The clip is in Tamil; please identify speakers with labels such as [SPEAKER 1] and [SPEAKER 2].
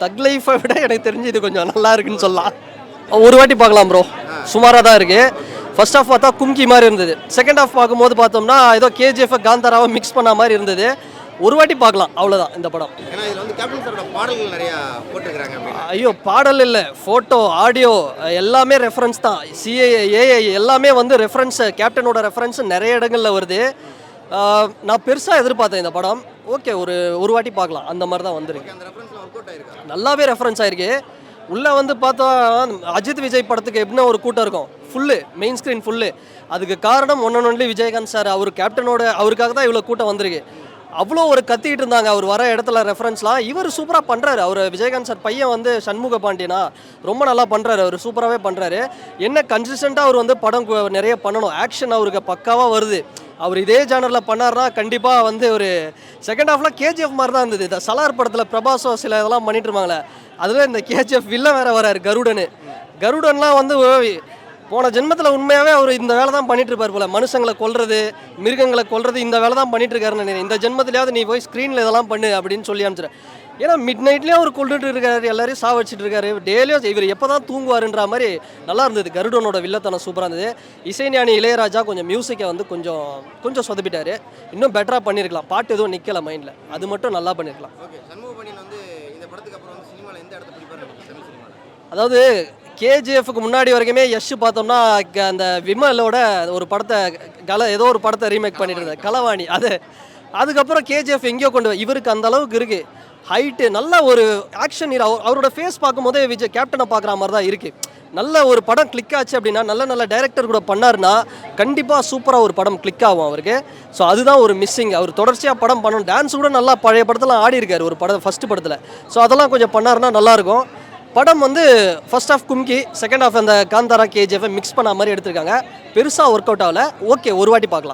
[SPEAKER 1] தக் லைஃபை விட எனக்கு தெரிஞ்சு இது கொஞ்சம் நல்லா இருக்குன்னு சொல்லலாம். ஒரு வாட்டி பார்க்கலாம் ப்ரோ, சுமாராக தான் இருக்குது. ஃபர்ஸ்ட் ஆஃப் பார்த்தா கும்கி மாதிரி இருந்தது. செகண்ட் ஆஃப் பார்க்கும்போது பார்த்தோம்னா ஏதோ கேஜிஎஃப் காந்தாராவை மிக்ஸ் பண்ண மாதிரி இருந்தது. ஒரு வாட்டி பார்க்கலாம், அவ்வளோதான் இந்த படம்.
[SPEAKER 2] ஏன்னா இதில் வந்து கேப்டன் சாரோட பாடல்கள் நிறையா போட்டிருக்கிறாங்க.
[SPEAKER 1] ஐயோ பாடல் இல்லை, ஃபோட்டோ ஆடியோ எல்லாமே ரெஃபரன்ஸ் தான். சிஏஏ ஏஐ எல்லாமே வந்து ரெஃபரன்ஸ், கேப்டனோட ரெஃபரன்ஸ் நிறைய இடங்களில் வருது. நான் பெருசாக எதிர்பார்த்தேன் இந்த படம். ஓகே, ஒரு வாட்டி பார்க்கலாம், அந்த மாதிரி தான் வந்திருக்கு.
[SPEAKER 2] அந்த ரெஃபரன்ஸ்ல ஒர்க் அவுட் ஆயிருக்கா?
[SPEAKER 1] நல்லாவே ரெஃபரன்ஸ் ஆயிருக்கு. உள்ளே வந்து பார்த்தா அஜித் விஜய் படத்துக்கு எப்படின்னா ஒரு கூட்டம் இருக்கும், ஃபுல்லு மெயின் ஸ்க்ரீன் ஃபுல்லு. அதுக்கு காரணம் ஒன் ஒன்லி விஜயகாந்த் சார். அவர் கேப்டனோட அவருக்காக தான் இவ்வளோ கூட்டம் வந்திருக்கு. அவ்வளோ ஒரு கத்திக்கிட்டு இருந்தாங்க அவர் வர இடத்துல ரெஃபரன்ஸ்லாம். இவர் சூப்பராக பண்ணுறாரு. அவர் விஜயகாந்த் சார் பையன் வந்து சண்முக பாண்டியனா ரொம்ப நல்லா பண்ணுறாரு. அவர் சூப்பராகவே பண்ணுறாரு. என்ன கன்சிஸ்டண்ட்டாக அவர் வந்து படம் நிறைய பண்ணணும். ஆக்ஷன் அவருக்கு பக்காவாக வருது. அவர் இதே ஜானரில் பண்ணார்னா கண்டிப்பாக வந்து ஒரு செகண்ட் ஹாஃப்லாம் கேஜிஎஃப் மாதிரி தான் இருந்தது. இந்த சலார் படத்தில் பிரபாஸோ சில இதெல்லாம் பண்ணிட்டு இருப்பாங்களே, அதில் இந்த கேஜிஎஃப் வில்லன் வேறு வராரு கருடன்லாம் வந்து போன ஜென்மத்தில் உண்மையாகவே அவர் இந்த வேலை தான் பண்ணிட்டு இருப்பார் போல. மனுஷங்களை கொல்றது, மிருகங்களை கொல்றது, இந்த வேலை தான் பண்ணிட்டு இருக்காருன்னு நினைக்கிறேன். இந்த ஜென்மத்திலேயாவது நீ போய் ஸ்க்ரீனில் இதெல்லாம் பண்ணு அப்படின்னு சொல்லி அனுப்பிச்சிடுறேன். ஏன்னா மிட் நைட்லேயும் அவர் கொண்டுட்டு இருக்காரு, எல்லாரையும் சாவடிச்சிட்டு இருக்காரு. டெய்லியும் இவர் எப்போ தான் தூங்குவாருன்ற மாதிரி நல்லா இருந்தது. கருடனோட வில்லத்தனம் சூப்பராக இருந்தது. இசைஞானி இளையராஜா கொஞ்சம் மியூசிக்கை வந்து கொஞ்சம் சொதப்பிட்டாரு. இன்னும் பெட்டராக பண்ணியிருக்கலாம். பாட்டு எதுவும் நிற்கலை மைண்டில், அது மட்டும் நல்லா பண்ணியிருக்கலாம்.
[SPEAKER 2] ஓகே, சண்முக பாண்டியன் வந்து இந்த படத்துக்கு அப்புறம் வந்து சினிமாவில் எந்த இடத்த பிடிப்பாரு தமிழ் சினிமாவில்?
[SPEAKER 1] அதாவது கேஜிஎஃப்க்கு முன்னாடி வரைக்குமே யஷ் பார்த்தோம்னா அந்த விமலோட ஒரு படத்தை ஏதோ ஒரு படத்தை ரீமேக் பண்ணிட்டு இருந்தேன், களவாணி. அதுக்கப்புறம் கேஜிஎஃப் எங்கேயோ இவருக்கு அந்த அளவுக்கு இருக்கு. ஹைட்டு, நல்ல ஒரு ஆக்ஷன் ஹீரோ. அவரோட ஃபேஸ் பார்க்கும்போதே விஜய் கேப்டனை பார்க்குற மாதிரி தான் இருக்குது. நல்ல ஒரு படம் கிளிக் ஆச்சு அப்படின்னா, நல்ல டைரக்டர் கூட பண்ணார்னா கண்டிப்பாக சூப்பராக ஒரு படம் கிளிக் ஆகும் அவருக்கு. ஸோ அதுதான் ஒரு மிஸ்ஸிங். அவர் தொடர்ச்சியாக படம் பண்ணணும். டான்ஸ் கூட நல்லா பழைய படத்தில் ஆடி இருக்காரு ஒரு படம், ஃபஸ்ட்டு படத்தில். ஸோ அதெல்லாம் கொஞ்சம் பண்ணார்னா நல்லாயிருக்கும். படம் வந்து first half Kumki, second half அந்த காந்தாரா கேஜிஎஃப் மிக்ஸ் பண்ண மாதிரி எடுத்திருக்காங்க. பெருசாக ஒர்க் அவுட் ஆகலை. ஓகே, ஒரு வாட்டி பார்க்கலாம்.